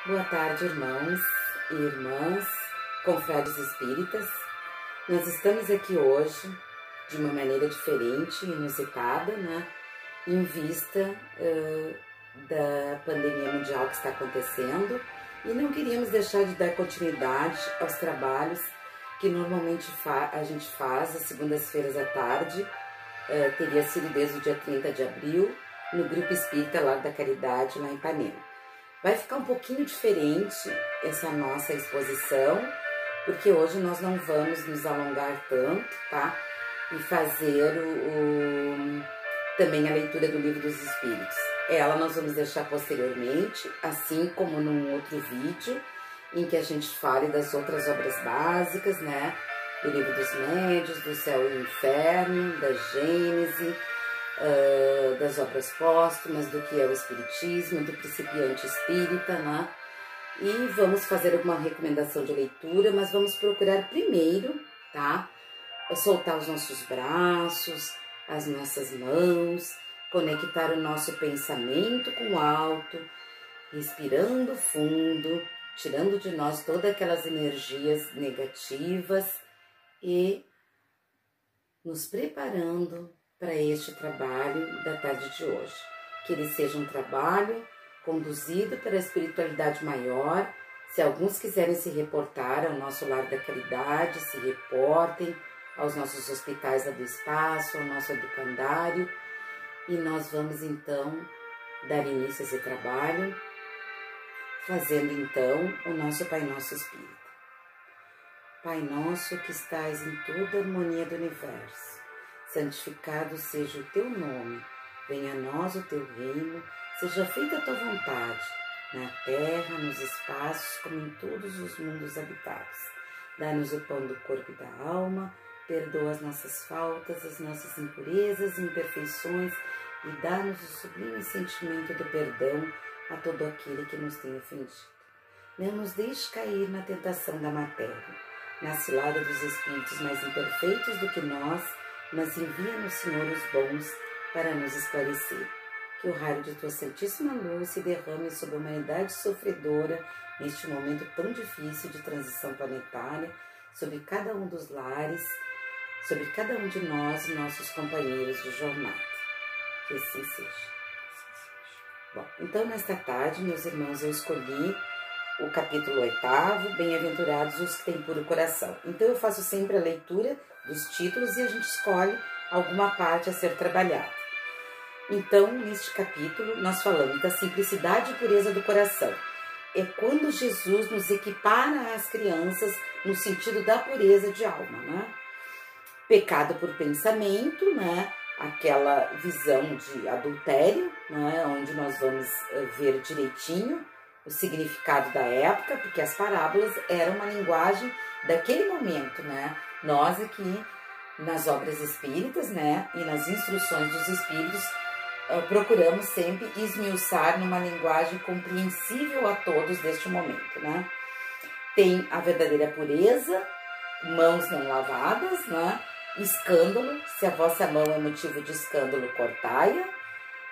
Boa tarde, irmãos e irmãs, confrades espíritas. Nós estamos aqui hoje de uma maneira diferente, inusitada, né? Em vista da pandemia mundial que está acontecendo, e não queríamos deixar de dar continuidade aos trabalhos que normalmente a gente faz às segundas-feiras à tarde. Teria sido desde o dia 30 de abril, no Grupo Espírita Lar da Caridade, lá em Ipanema. Vai ficar um pouquinho diferente essa nossa exposição, porque hoje nós não vamos nos alongar tanto, tá? E fazer também a leitura do Livro dos Espíritos. Ela nós vamos deixar posteriormente, assim como num outro vídeo, em que a gente fale das outras obras básicas, né? Do Livro dos Médiuns, do Céu e Inferno, da Gênese, das obras póstumas, do que é o Espiritismo, do Principiante Espírita, né? E vamos fazer alguma recomendação de leitura, mas vamos procurar primeiro, tá? Soltar os nossos braços, as nossas mãos, conectar o nosso pensamento com o alto, respirando fundo, tirando de nós todas aquelas energias negativas e nos preparando para este trabalho da tarde de hoje. Que ele seja um trabalho conduzido pela espiritualidade maior. Se alguns quiserem se reportar ao nosso Lar da Caridade, se reportem aos nossos hospitais lá do espaço, ao nosso educandário. E nós vamos então dar início a esse trabalho, fazendo então o nosso Pai Nosso Espírita. Pai nosso que estais em toda a harmonia do universo, santificado seja o teu nome, venha a nós o teu reino, seja feita a tua vontade, na terra, nos espaços, como em todos os mundos habitados. Dá-nos o pão do corpo e da alma, perdoa as nossas faltas, as nossas impurezas e imperfeições, e dá-nos o sublime sentimento do perdão a todo aquele que nos tem ofendido. Não nos deixe cair na tentação da matéria, na cilada dos espíritos mais imperfeitos do que nós, mas envia-nos, Senhor, os bons para nos esclarecer. Que o raio de tua santíssima luz se derrame sobre a humanidade sofredora neste momento tão difícil de transição planetária, sobre cada um dos lares, sobre cada um de nós e nossos companheiros de jornada. Que assim seja. Bom, então nesta tarde, meus irmãos, eu escolhi o capítulo 8º, Bem-aventurados os que têm puro coração. Então eu faço sempre a leitura dos títulos e a gente escolhe alguma parte a ser trabalhada. Então, neste capítulo, nós falamos da simplicidade e pureza do coração. É quando Jesus nos equipara às crianças no sentido da pureza de alma, né? Pecado por pensamento, né? Aquela visão de adultério, né? Onde nós vamos ver direitinho o significado da época, porque as parábolas eram uma linguagem daquele momento, né? Nós aqui, nas obras espíritas, né, e nas instruções dos espíritos, procuramos sempre esmiuçar numa linguagem compreensível a todos deste momento, né? Tem a verdadeira pureza, mãos não lavadas, né? Escândalo, se a vossa mão é motivo de escândalo, cortai-a.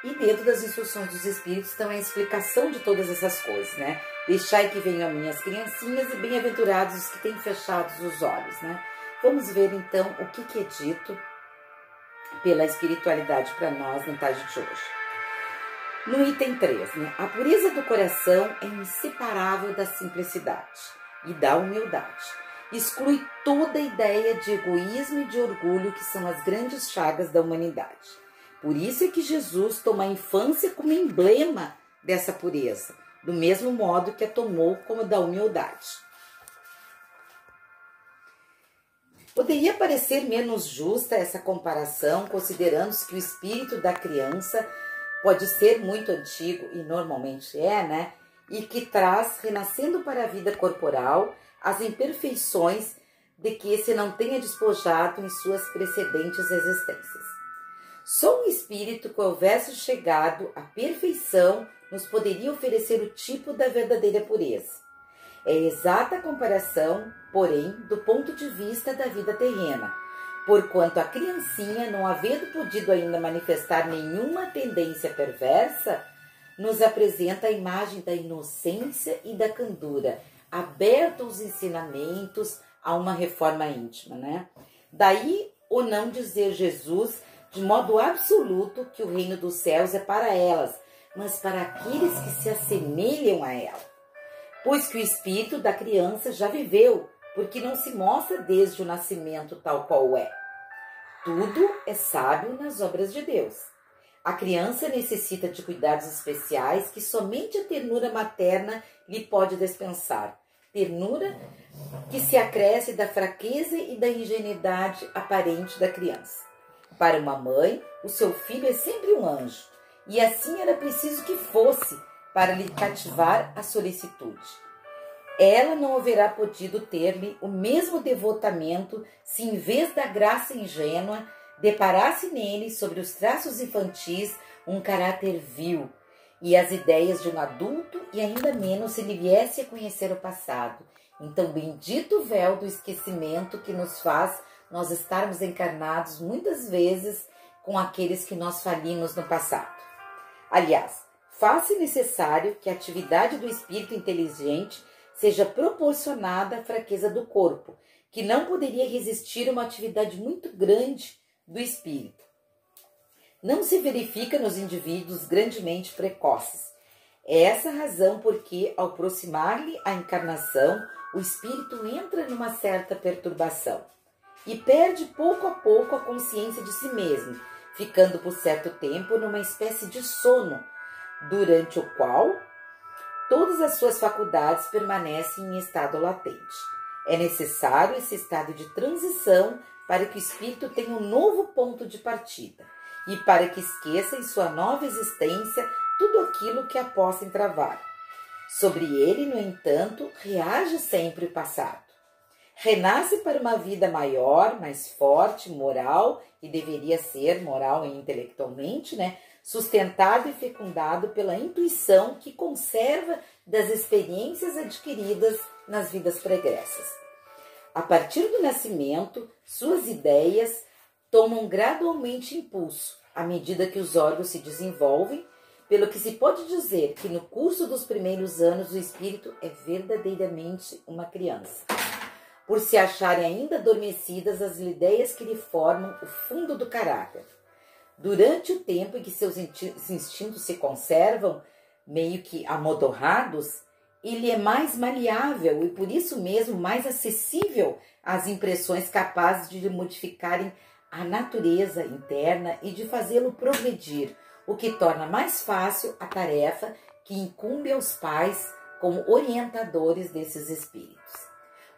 E dentro das instruções dos espíritos estão a explicação de todas essas coisas, né? Deixai que venham as minhas criancinhas e bem-aventurados os que têm fechados os olhos, né? Vamos ver então o que é dito pela espiritualidade para nós na tarde de hoje. No item 3, né? A pureza do coração é inseparável da simplicidade e da humildade. Exclui toda ideia de egoísmo e de orgulho que são as grandes chagas da humanidade. Por isso é que Jesus toma a infância como emblema dessa pureza, do mesmo modo que a tomou como da humildade. Poderia parecer menos justa essa comparação, considerando-se que o espírito da criança pode ser muito antigo, e normalmente é, né? E que traz, renascendo para a vida corporal, as imperfeições de que se não tenha despojado em suas precedentes existências. Só um espírito que houvesse chegado à perfeição nos poderia oferecer o tipo da verdadeira pureza. É exata a comparação, porém, do ponto de vista da vida terrena, porquanto a criancinha, não havendo podido ainda manifestar nenhuma tendência perversa, nos apresenta a imagem da inocência e da candura, aberto aos ensinamentos, a uma reforma íntima, né? Daí o não dizer Jesus de modo absoluto que o reino dos céus é para elas, mas para aqueles que se assemelham a ela. Pois que o espírito da criança já viveu, porque não se mostra desde o nascimento tal qual é. Tudo é sábio nas obras de Deus. A criança necessita de cuidados especiais que somente a ternura materna lhe pode dispensar. Ternura que se acresce da fraqueza e da ingenuidade aparente da criança. Para uma mãe, o seu filho é sempre um anjo, e assim era preciso que fosse para lhe cativar a solicitude. Ela não haverá podido ter-lhe o mesmo devotamento se, em vez da graça ingênua, deparasse nele, sobre os traços infantis, um caráter vil e as ideias de um adulto, e ainda menos se lhe viesse a conhecer o passado. Então, bendito o véu do esquecimento que nos faz nós estarmos encarnados muitas vezes com aqueles que nós falimos no passado. Aliás, faz-se necessário que a atividade do espírito inteligente seja proporcionada à fraqueza do corpo, que não poderia resistir a uma atividade muito grande do espírito. Não se verifica nos indivíduos grandemente precoces. É essa a razão porque, ao aproximar-lhe a encarnação, o espírito entra numa certa perturbação e perde pouco a pouco a consciência de si mesmo, ficando por certo tempo numa espécie de sono, durante o qual todas as suas faculdades permanecem em estado latente. É necessário esse estado de transição para que o espírito tenha um novo ponto de partida e para que esqueça em sua nova existência tudo aquilo que a possa entravar. Sobre ele, no entanto, reage sempre o passado. Renasce para uma vida maior, mais forte, moral, e deveria ser moral e intelectualmente, né? Sustentado e fecundado pela intuição que conserva das experiências adquiridas nas vidas pregressas. A partir do nascimento, suas ideias tomam gradualmente impulso, à medida que os órgãos se desenvolvem, pelo que se pode dizer que no curso dos primeiros anos o espírito é verdadeiramente uma criança, por se acharem ainda adormecidas as ideias que lhe formam o fundo do caráter. Durante o tempo em que seus instintos se conservam, meio que amodorrados, ele é mais maleável e por isso mesmo mais acessível às impressões capazes de lhe modificarem a natureza interna e de fazê-lo progredir, o que torna mais fácil a tarefa que incumbe aos pais como orientadores desses espíritos.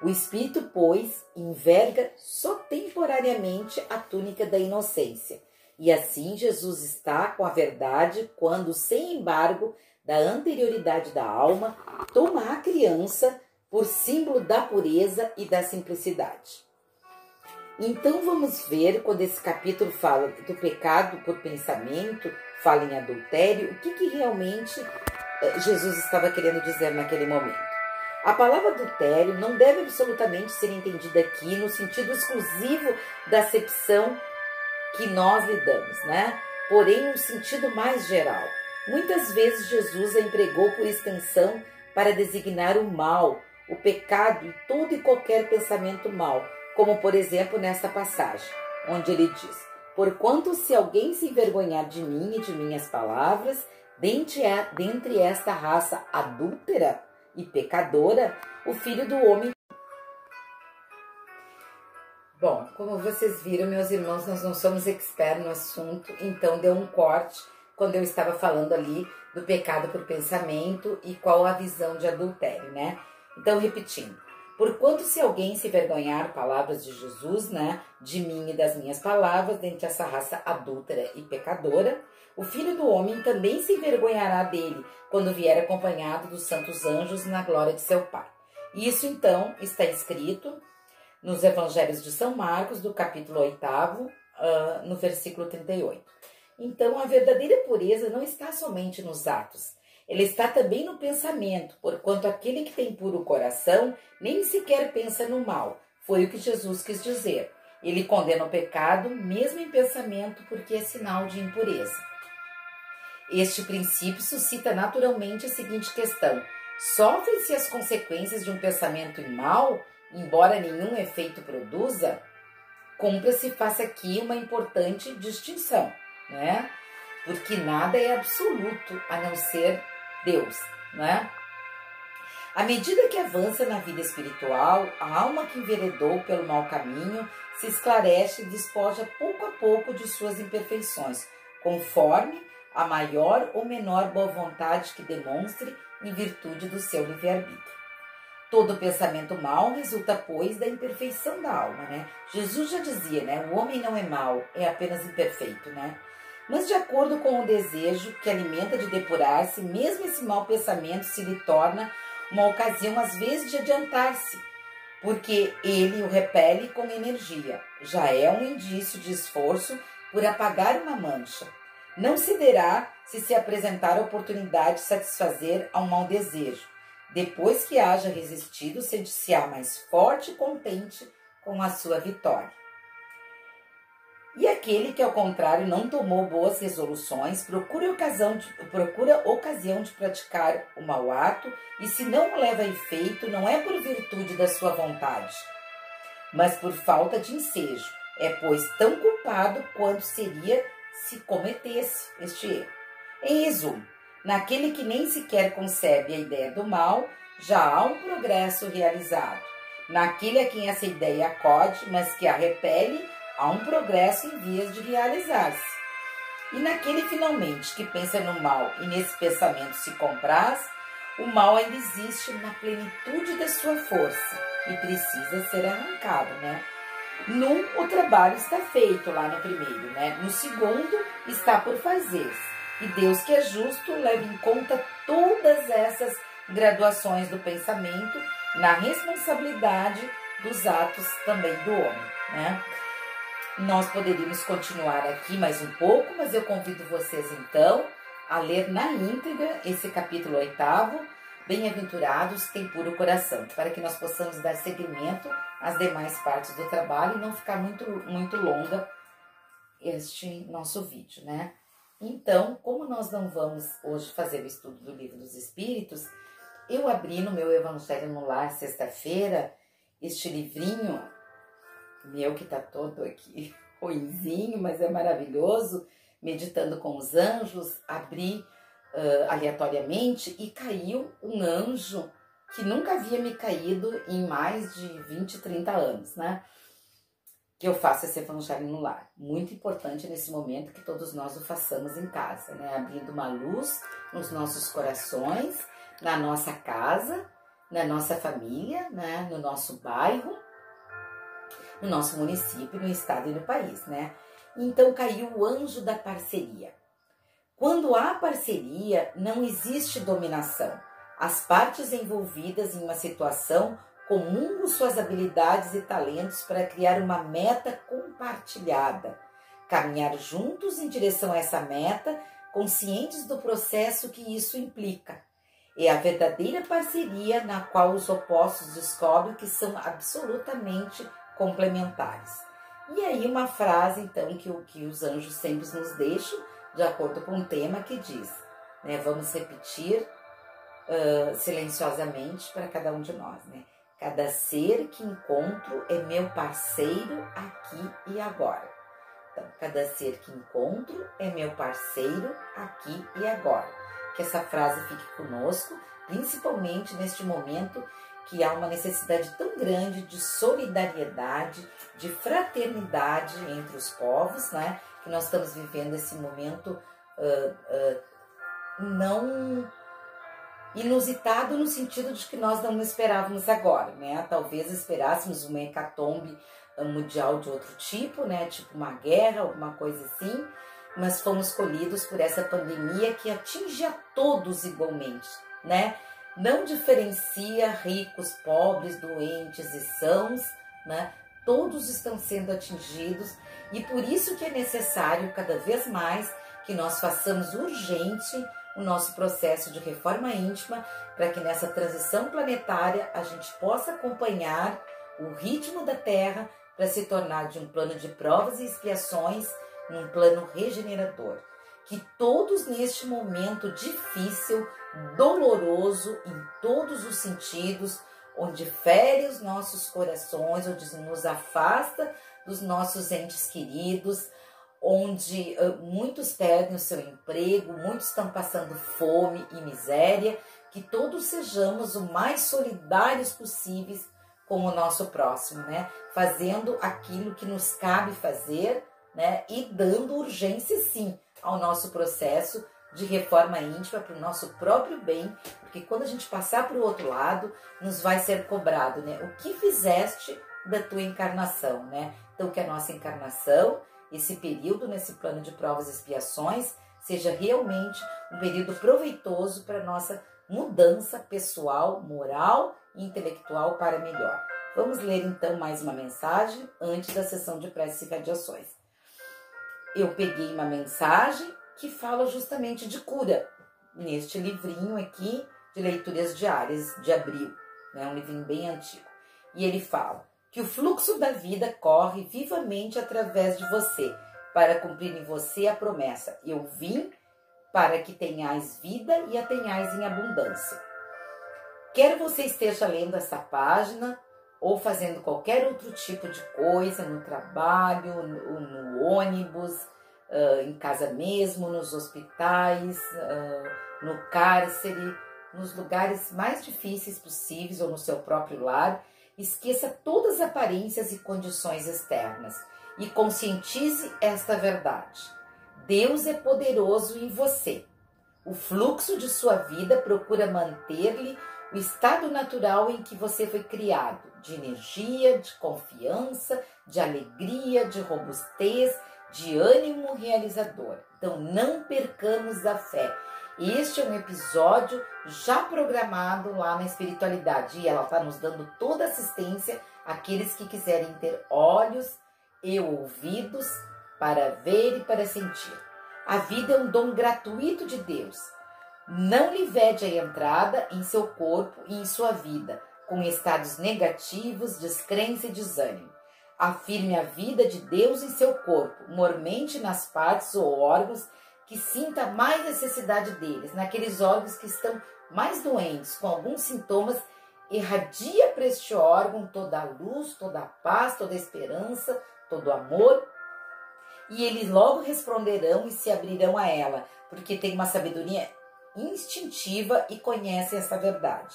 O espírito, pois, enverga só temporariamente a túnica da inocência, e assim Jesus está com a verdade quando, sem embargo da anterioridade da alma, toma a criança por símbolo da pureza e da simplicidade. Então vamos ver, quando esse capítulo fala do pecado por pensamento, fala em adultério, o que realmente Jesus estava querendo dizer naquele momento. A palavra adultério não deve absolutamente ser entendida aqui no sentido exclusivo da acepção que nós lhe damos, né? Porém, um sentido mais geral. Muitas vezes Jesus a empregou por extensão para designar o mal, o pecado e todo e qualquer pensamento mau, como por exemplo nesta passagem, onde ele diz: porquanto se alguém se envergonhar de mim e de minhas palavras, dentre esta raça adúltera e pecadora, o Filho do Homem... Bom, como vocês viram, meus irmãos, nós não somos expertos no assunto, então deu um corte quando eu estava falando ali do pecado por pensamento e qual a visão de adultério, né? Então, repetindo: porquanto se alguém se envergonhar, palavras de Jesus, né, de mim e das minhas palavras, dentre essa raça adúltera e pecadora, o Filho do Homem também se envergonhará dele, quando vier acompanhado dos santos anjos na glória de seu Pai. Isso, então, está escrito nos Evangelhos de São Marcos, do capítulo 8, no versículo 38. Então, a verdadeira pureza não está somente nos atos, ela está também no pensamento, porquanto aquele que tem puro coração nem sequer pensa no mal. Foi o que Jesus quis dizer. Ele condena o pecado, mesmo em pensamento, porque é sinal de impureza. Este princípio suscita naturalmente a seguinte questão: sofrem-se as consequências de um pensamento mau, embora nenhum efeito produza? Cumpra-se faça aqui uma importante distinção, né? Porque nada é absoluto a não ser Deus, né? À medida que avança na vida espiritual, a alma que enveredou pelo mau caminho se esclarece e despoja pouco a pouco de suas imperfeições, conforme a maior ou menor boa vontade que demonstre em virtude do seu livre-arbítrio. Todo pensamento mau resulta, pois, da imperfeição da alma, né? Jesus já dizia, né? O homem não é mau, é apenas imperfeito, né? Mas de acordo com o desejo que alimenta de depurar-se, mesmo esse mau pensamento se lhe torna uma ocasião, às vezes, de adiantar-se, porque ele o repele com energia. Já é um indício de esforço por apagar uma mancha. Não cederá se apresentar a oportunidade de satisfazer a um mau desejo. Depois que haja resistido, sentir-se-á mais forte e contente com a sua vitória. E aquele que, ao contrário, não tomou boas resoluções, procura ocasião de praticar o mau ato, e se não o leva a efeito, não é por virtude da sua vontade, mas por falta de ensejo. É, pois, tão culpado quanto seria se cometesse este erro. Em resumo, naquele que nem sequer concebe a ideia do mal, já há um progresso realizado. Naquele a quem essa ideia acode, mas que a repele, há um progresso em vias de realizar-se. E naquele, finalmente, que pensa no mal e nesse pensamento se compraz, o mal ainda existe na plenitude da sua força e precisa ser arrancado, né? O trabalho está feito lá no primeiro, né? No segundo, está por fazer-se. E Deus, que é justo, leva em conta todas essas graduações do pensamento na responsabilidade dos atos também do homem, né? Nós poderíamos continuar aqui mais um pouco, mas eu convido vocês então a ler na íntegra esse capítulo 8º, Bem-aventurados têm puro coração, para que nós possamos dar seguimento às demais partes do trabalho e não ficar muito longa este nosso vídeo, né? Então, como nós não vamos hoje fazer o estudo do Livro dos Espíritos, eu abri no meu Evangelho no Lar, sexta-feira, este livrinho meu que tá todo aqui ruinzinho, mas é maravilhoso, Meditando com os Anjos. Abri aleatoriamente e caiu um anjo que nunca havia me caído em mais de 20, 30 anos, né? Que eu faço esse Evangelho no Lar. Muito importante nesse momento que todos nós o façamos em casa, né? Abrindo uma luz nos nossos corações, na nossa casa, na nossa família, né? No nosso bairro, no nosso município, no estado e no país, né? Então caiu o anjo da parceria. Quando há parceria, não existe dominação. As partes envolvidas em uma situação comungam suas habilidades e talentos para criar uma meta compartilhada, caminhar juntos em direção a essa meta, conscientes do processo que isso implica. É a verdadeira parceria na qual os opostos descobrem que são absolutamente complementares. E aí uma frase, então, que os anjos sempre nos deixam, de acordo com o tema, que diz, né, vamos repetir silenciosamente para cada um de nós, né? Cada ser que encontro é meu parceiro aqui e agora. Então, cada ser que encontro é meu parceiro aqui e agora. Que essa frase fique conosco, principalmente neste momento que há uma necessidade tão grande de solidariedade, de fraternidade entre os povos, né? Que nós estamos vivendo esse momento não inusitado no sentido de que nós não esperávamos agora, né? Talvez esperássemos uma hecatombe mundial de outro tipo, né? Tipo uma guerra, alguma coisa assim, mas fomos colhidos por essa pandemia que atinge a todos igualmente, né? Não diferencia ricos, pobres, doentes e sãos, né? Todos estão sendo atingidos e por isso que é necessário cada vez mais que nós façamos urgente o nosso processo de reforma íntima para que nessa transição planetária a gente possa acompanhar o ritmo da Terra para se tornar de um plano de provas e expiações num plano regenerador. que todos neste momento difícil, doloroso em todos os sentidos, onde fere os nossos corações, onde nos afasta dos nossos entes queridos, onde muitos perdem o seu emprego, muitos estão passando fome e miséria, que todos sejamos o mais solidários possíveis com o nosso próximo, né? Fazendo aquilo que nos cabe fazer, né? E dando urgência, sim, ao nosso processo de reforma íntima para o nosso próprio bem, porque quando a gente passar para o outro lado, nos vai ser cobrado, né? O que fizeste da tua encarnação, né? Então, que a nossa encarnação, esse período nesse plano de provas e expiações, seja realmente um período proveitoso para a nossa mudança pessoal, moral e intelectual para melhor. Vamos ler então mais uma mensagem antes da sessão de preces e radiações. Eu peguei uma mensagem que fala justamente de cura, neste livrinho aqui de leituras diárias de abril, né? Um livrinho bem antigo. E ele fala que o fluxo da vida corre vivamente através de você, para cumprir em você a promessa: eu vim para que tenhais vida e a tenhais em abundância. Quer você esteja lendo essa página ou fazendo qualquer outro tipo de coisa, no trabalho, no ônibus, em casa mesmo, nos hospitais, no cárcere, nos lugares mais difíceis possíveis ou no seu próprio lar, esqueça todas as aparências e condições externas e conscientize esta verdade. Deus é poderoso em você. O fluxo de sua vida procura manter-lhe o estado natural em que você foi criado, de energia, de confiança, de alegria, de robustez, de ânimo realizador. Então não percamos a fé. Este é um episódio já programado lá na espiritualidade e ela está nos dando toda a assistência àqueles que quiserem ter olhos e ouvidos para ver e para sentir. A vida é um dom gratuito de Deus. Não lhe vede a entrada em seu corpo e em sua vida, com estados negativos, descrença e desânimo. Afirme a vida de Deus em seu corpo, mormente nas partes ou órgãos que sinta mais necessidade deles, naqueles órgãos que estão mais doentes, com alguns sintomas, irradia para este órgão toda a luz, toda a paz, toda a esperança, todo o amor, e eles logo responderão e se abrirão a ela, porque tem uma sabedoria instintiva e conhecem essa verdade.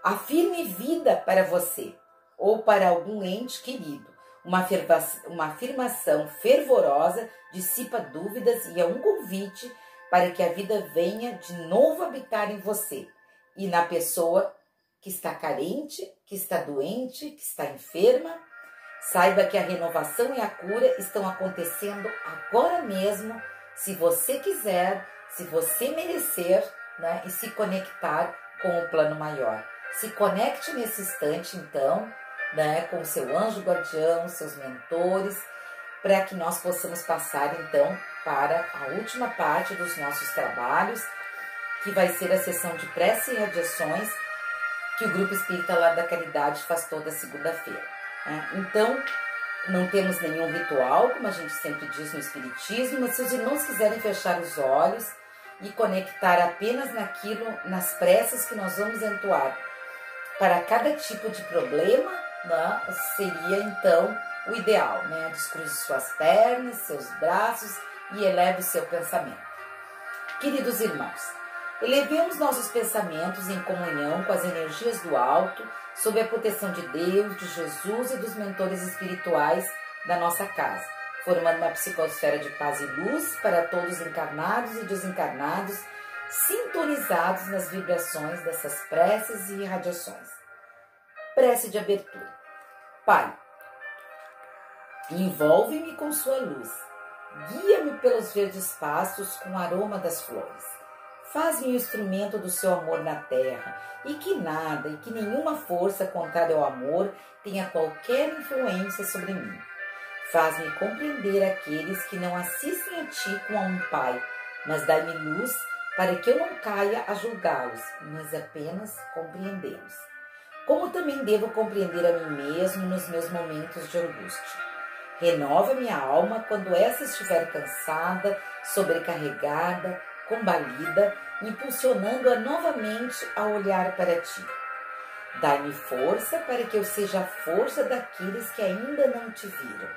Afirme vida para você ou para algum ente querido. Uma afirmação fervorosa dissipa dúvidas e é um convite para que a vida venha de novo habitar em você e na pessoa que está carente, que está doente, que está enferma. Saiba que a renovação e a cura estão acontecendo agora mesmo, se você quiser, se você merecer, né, e se conectar com o plano maior. Se conecte nesse instante, então, né, com o seu anjo guardião, seus mentores, para que nós possamos passar, então, para a última parte dos nossos trabalhos, que vai ser a sessão de prece e radiações, que o Grupo Espírita Lar da Caridade faz toda segunda-feira. Né? Então, não temos nenhum ritual, como a gente sempre diz no Espiritismo, mas se os irmãos quiserem fechar os olhos e conectar apenas naquilo, nas preces que nós vamos entoar para cada tipo de problema, né, seria então o ideal, né? Descruze suas pernas, seus braços e eleve o seu pensamento. Queridos irmãos, elevemos nossos pensamentos em comunhão com as energias do alto, sob a proteção de Deus, de Jesus e dos mentores espirituais da nossa casa, formando uma psicosfera de paz e luz para todos encarnados e desencarnados, sintonizados nas vibrações dessas preces e irradiações. Prece de abertura. Pai, envolve-me com sua luz, guia-me pelos verdes pastos com o aroma das flores. Faz-me o instrumento do seu amor na terra, e que nada e que nenhuma força contrária ao amor tenha qualquer influência sobre mim. Faz-me compreender aqueles que não assistem a ti como a um pai, mas dai-me luz para que eu não caia a julgá-los, mas apenas compreendê-los. Como também devo compreender a mim mesmo nos meus momentos de angústia. Renova minha alma quando essa estiver cansada, sobrecarregada, combalida, impulsionando-a novamente a olhar para ti. Dai-me força para que eu seja a força daqueles que ainda não te viram.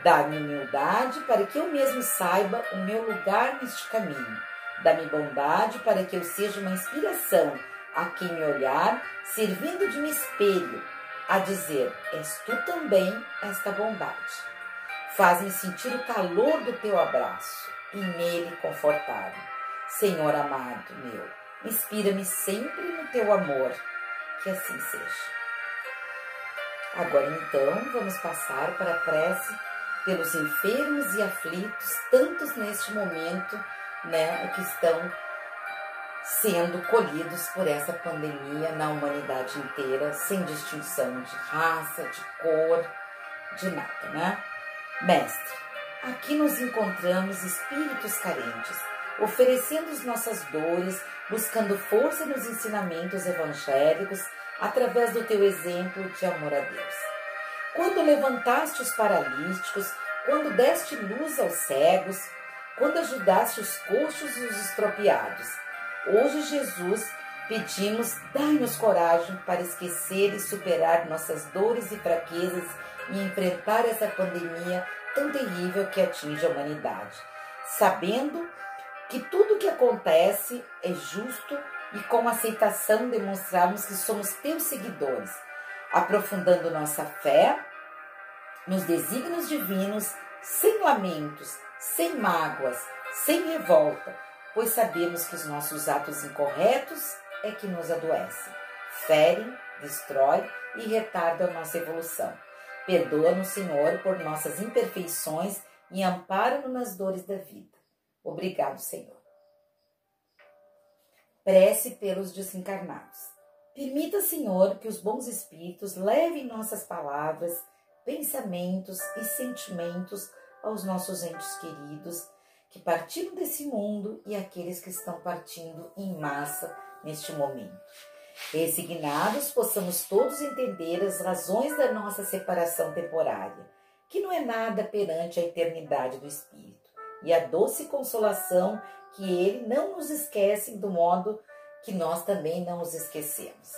Dá-me humildade para que eu mesmo saiba o meu lugar neste caminho. Dá-me bondade para que eu seja uma inspiração a quem me olhar, servindo de um espelho, a dizer: és tu também esta bondade. Faz-me sentir o calor do teu abraço e nele confortar-me. Senhor amado meu, inspira-me sempre no teu amor, que assim seja. Agora então vamos passar para a prece pelos enfermos e aflitos, tantos neste momento, que estão sendo colhidos por essa pandemia na humanidade inteira, sem distinção de raça, de cor, de nada, Mestre, aqui nos encontramos espíritos carentes, oferecendo as nossas dores, buscando força nos ensinamentos evangélicos, através do teu exemplo de amor a Deus. Quando levantaste os paralíticos, quando deste luz aos cegos, quando ajudaste os coxos e os estropiados, hoje, Jesus, pedimos, dai-nos coragem para esquecer e superar nossas dores e fraquezas e enfrentar essa pandemia tão terrível que atinge a humanidade, sabendo que tudo o que acontece é justo e com aceitação demonstrarmos que somos teus seguidores, aprofundando nossa fé nos desígnios divinos, sem lamentos, sem mágoas, sem revolta, pois sabemos que os nossos atos incorretos é que nos adoecem, ferem, destrói e retardam a nossa evolução. Perdoa-nos, Senhor, por nossas imperfeições e ampara-nos nas dores da vida. Obrigado, Senhor. Prece pelos desencarnados. Permita, Senhor, que os bons espíritos levem nossas palavras, pensamentos e sentimentos aos nossos entes queridos que partiram desse mundo e aqueles que estão partindo em massa neste momento. Resignados, possamos todos entender as razões da nossa separação temporária, que não é nada perante a eternidade do Espírito, e a doce consolação que Ele não nos esquece do modo que nós também não os esquecemos.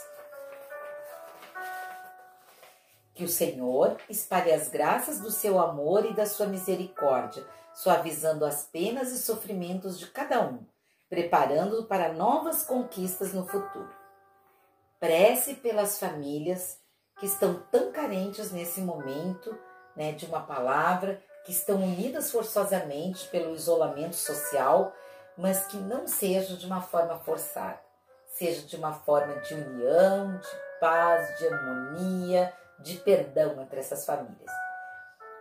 Que o Senhor espalhe as graças do seu amor e da sua misericórdia, suavizando as penas e sofrimentos de cada um, preparando-o para novas conquistas no futuro. Prece pelas famílias que estão tão carentes nesse momento, de uma palavra, que estão unidas forçosamente pelo isolamento social, mas que não seja de uma forma forçada, seja de uma forma de união, de paz, de harmonia, de perdão entre essas famílias.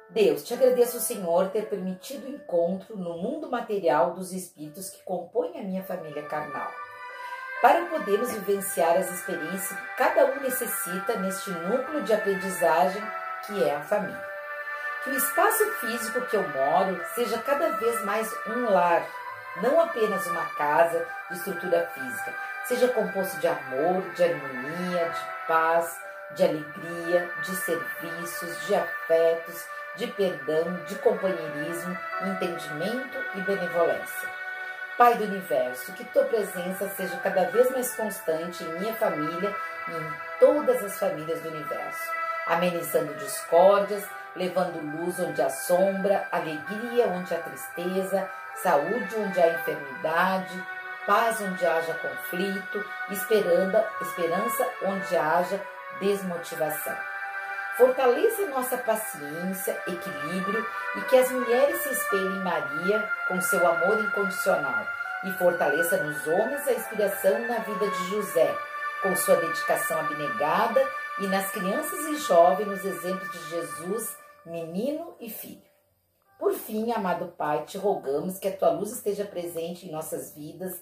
Deus, te agradeço, Senhor, ter permitido o encontro no mundo material dos espíritos que compõem a minha família carnal, para podermos vivenciar as experiências que cada um necessita neste núcleo de aprendizagem que é a família. Que o espaço físico que eu moro seja cada vez mais um lar, não apenas uma casa de estrutura física, seja composto de amor, de harmonia, de paz, de alegria, de serviços, de afetos, de perdão, de companheirismo, entendimento e benevolência. Pai do Universo, que tua presença seja cada vez mais constante em minha família e em todas as famílias do Universo, amenizando discórdias, levando luz onde há sombra, alegria onde há tristeza, saúde onde há enfermidade, paz onde haja conflito, esperança onde haja desmotivação. Fortaleça nossa paciência, equilíbrio e que as mulheres se espelhem em Maria com seu amor incondicional e fortaleça nos homens a inspiração na vida de José, com sua dedicação abnegada e nas crianças e jovens nos exemplos de Jesus, menino e filho. Por fim, amado Pai, te rogamos que a tua luz esteja presente em nossas vidas,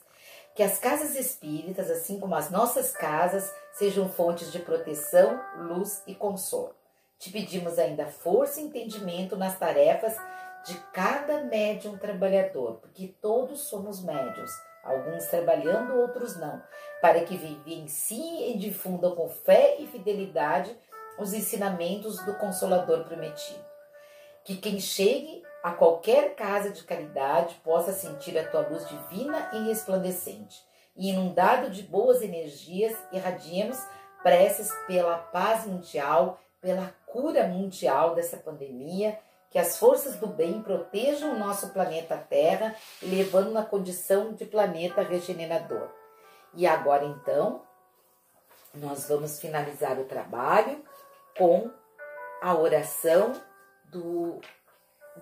que as casas espíritas, assim como as nossas casas, sejam fontes de proteção, luz e consolo. Te pedimos ainda força e entendimento nas tarefas de cada médium trabalhador, porque todos somos médiuns, alguns trabalhando, outros não, para que vivenciem e difundam com fé e fidelidade os ensinamentos do Consolador prometido. Que quem chegue a qualquer casa de caridade possa sentir a tua luz divina e resplandecente. E inundado de boas energias, irradiemos preces pela paz mundial, pela cura mundial dessa pandemia, que as forças do bem protejam o nosso planeta Terra, levando na condição de planeta regenerador. E agora então, nós vamos finalizar o trabalho com a oração do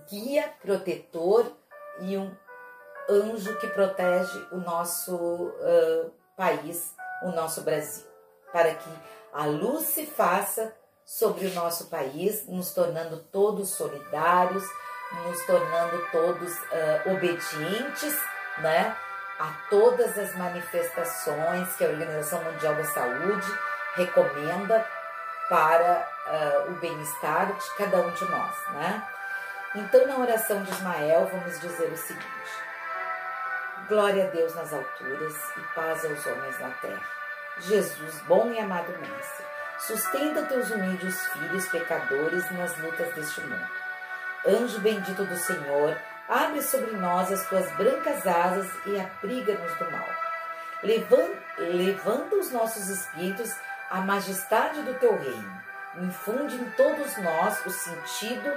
guia protetor e um anjo que protege o nosso país, o nosso Brasil, para que a luz se faça sobre o nosso país, nos tornando todos solidários, nos tornando todos obedientes, né, a todas as manifestações que a Organização Mundial da Saúde recomenda para o bem-estar de cada um de nós, né? Então, na oração de Ismael, vamos dizer o seguinte: glória a Deus nas alturas e paz aos homens na terra. Jesus, bom e amado Mestre, sustenta teus humildes filhos pecadores nas lutas deste mundo. Anjo bendito do Senhor, abre sobre nós as tuas brancas asas e abriga-nos do mal. Levanta os nossos espíritos à majestade do teu reino. Infunde em todos nós o sentido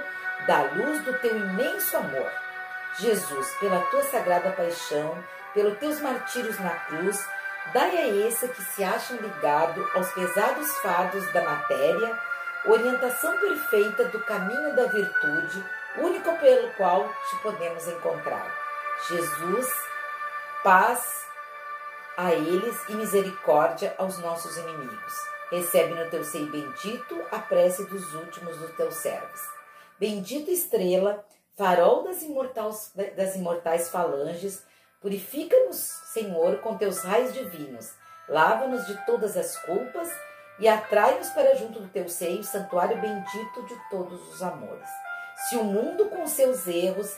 da luz do teu imenso amor. Jesus, pela tua sagrada paixão, pelos teus martírios na cruz, dai a esse que se acham ligado aos pesados fardos da matéria, orientação perfeita do caminho da virtude, único pelo qual te podemos encontrar. Jesus, paz a eles e misericórdia aos nossos inimigos. Recebe no teu seio bendito a prece dos últimos dos teus servos. Bendita estrela, farol das imortais falanges, purifica-nos, Senhor, com teus raios divinos, lava-nos de todas as culpas e atrai-nos para junto do teu seio, santuário bendito de todos os amores. Se o mundo com seus erros,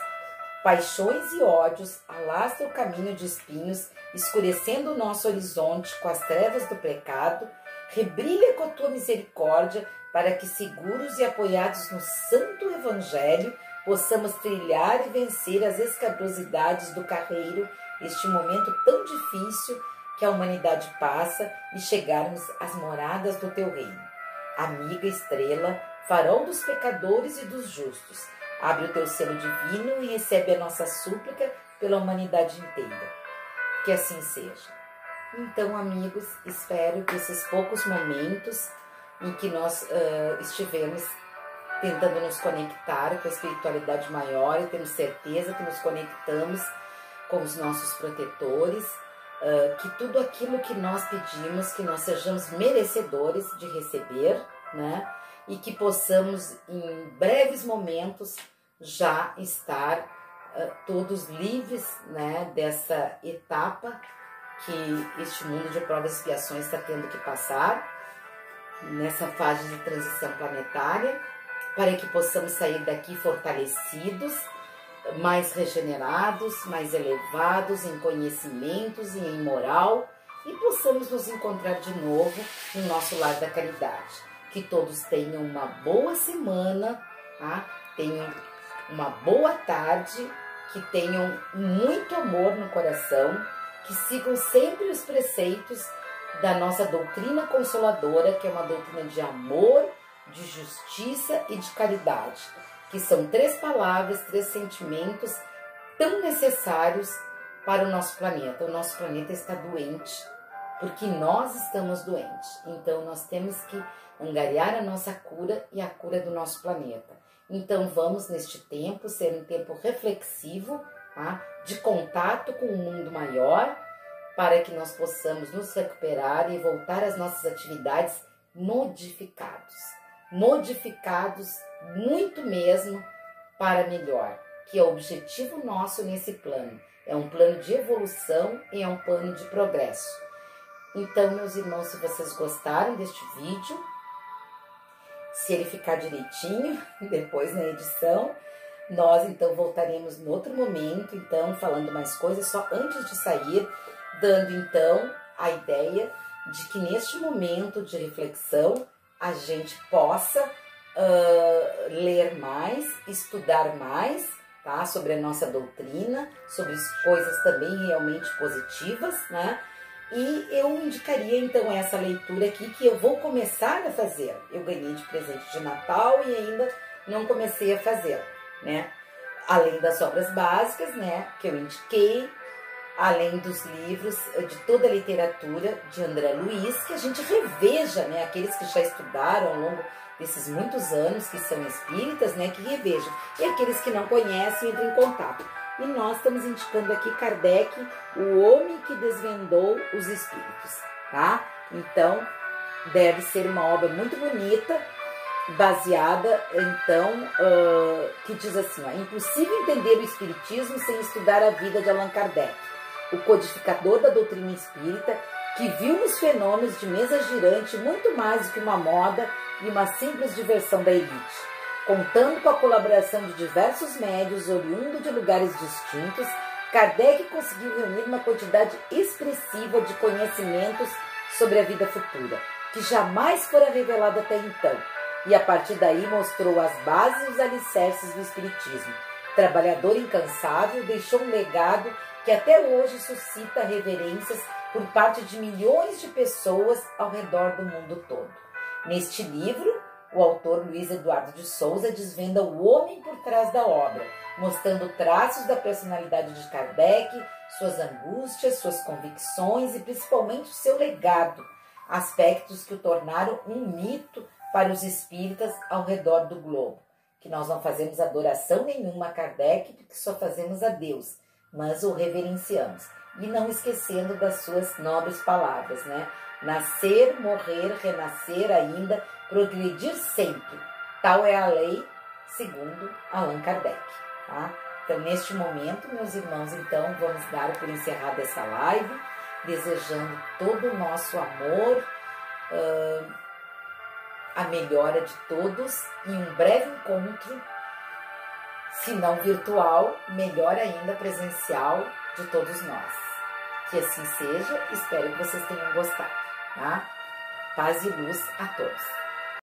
paixões e ódios alastra o caminho de espinhos, escurecendo o nosso horizonte com as trevas do pecado, rebrilha com a tua misericórdia, para que, seguros e apoiados no santo evangelho, possamos trilhar e vencer as escabrosidades do carreiro, este momento tão difícil que a humanidade passa, e chegarmos às moradas do teu reino. Amiga estrela, farol dos pecadores e dos justos, abre o teu selo divino e recebe a nossa súplica pela humanidade inteira. Que assim seja. Então, amigos, espero que esses poucos momentos em que nós estivemos tentando nos conectar com a espiritualidade maior, e temos certeza que nos conectamos com os nossos protetores, que tudo aquilo que nós pedimos, que nós sejamos merecedores de receber, né? E que possamos, em breves momentos, já estar todos livres, né, dessa etapa que este mundo de provas e expiações está tendo que passar, nessa fase de transição planetária, para que possamos sair daqui fortalecidos, mais regenerados, mais elevados em conhecimentos e em moral, e possamos nos encontrar de novo no nosso lar da caridade. Que todos tenham uma boa semana, tá? Tenham uma boa tarde, que tenham muito amor no coração, que sigam sempre os preceitos da nossa doutrina consoladora, que é uma doutrina de amor, de justiça e de caridade, que são 3 palavras, 3 sentimentos tão necessários para o nosso planeta. O nosso planeta está doente, porque nós estamos doentes. Então, nós temos que angariar a nossa cura e a cura do nosso planeta. Então, vamos, neste tempo, ser um tempo reflexivo, tá? De contato com o mundo maior, para que nós possamos nos recuperar e voltar às nossas atividades modificados muito mesmo para melhor, que é o objetivo nosso nesse plano. É um plano de evolução e é um plano de progresso. Então, meus irmãos, se vocês gostaram deste vídeo, se ele ficar direitinho, depois na edição, nós então voltaremos em outro momento, então, falando mais coisas, só antes de sair, dando então a ideia de que neste momento de reflexão, a gente possa ler mais, estudar mais, tá? Sobre a nossa doutrina, sobre coisas também realmente positivas, né? E eu indicaria então essa leitura aqui que eu vou começar a fazer. Eu ganhei de presente de Natal e ainda não comecei a fazer, né? Além das obras básicas, né, que eu indiquei, além dos livros de toda a literatura de André Luiz, que a gente reveja, né, aqueles que já estudaram ao longo desses muitos anos, que são espíritas, né, que revejam, e aqueles que não conhecem, entrem em contato. E nós estamos indicando aqui Kardec, o homem que desvendou os espíritos, tá? Então, deve ser uma obra muito bonita, baseada, então, que diz assim, ó, é impossível entender o espiritismo sem estudar a vida de Allan Kardec, o codificador da doutrina espírita, que viu nos fenômenos de mesa girante muito mais do que uma moda e uma simples diversão da elite. Contando com a colaboração de diversos médios oriundos de lugares distintos, Kardec conseguiu reunir uma quantidade expressiva de conhecimentos sobre a vida futura, que jamais fora revelada até então, e a partir daí mostrou as bases e os alicerces do espiritismo. Trabalhador incansável, deixou um legado que até hoje suscita reverências por parte de milhões de pessoas ao redor do mundo todo. Neste livro, o autor Luiz Eduardo de Souza desvenda o homem por trás da obra, mostrando traços da personalidade de Kardec, suas angústias, suas convicções e principalmente o seu legado, aspectos que o tornaram um mito para os espíritas ao redor do globo, que nós não fazemos adoração nenhuma a Kardec, porque só fazemos a Deus, mas o reverenciamos. E não esquecendo das suas nobres palavras, né? Nascer, morrer, renascer ainda, progredir sempre. Tal é a lei, segundo Allan Kardec, tá? Então, neste momento, meus irmãos, então, vamos dar por encerrada essa live, desejando todo o nosso amor, a melhora de todos e um breve encontro, se não virtual, melhor ainda presencial de todos nós. Que assim seja, espero que vocês tenham gostado, tá? Paz e luz a todos.